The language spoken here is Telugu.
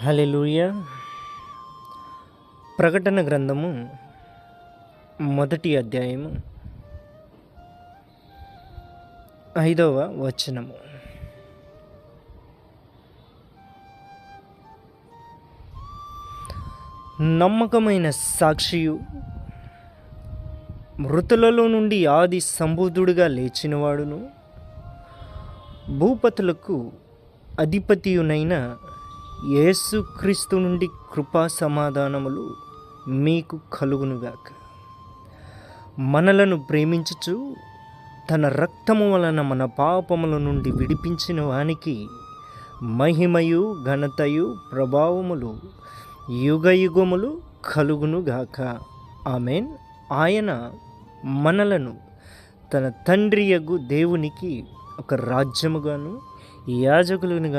హల్లెలూయా. ప్రకటన గ్రంథము 1వ అధ్యాయము 5వ వచనము. నమ్మకమైన సాక్షియు, మృతులలో నుండి ఆది సంబూధుడుగా లేచినవాడును, భూపతులకు అధిపతియునైన యేసుక్రీస్తు నుండి కృపా సమాధానములు మీకు కలుగునుగాక. మనలను ప్రేమించుచు తన రక్తము వలన మన పాపముల నుండి విడిపించిన వానికి మహిమయు ఘనతయు ప్రభావములు యుగయుగములు కలుగునుగాక. ఆమేన్. ఆయన మనలను తన తండ్రియగు దేవునికి ఒక రాజ్యముగాను యాజకులుగా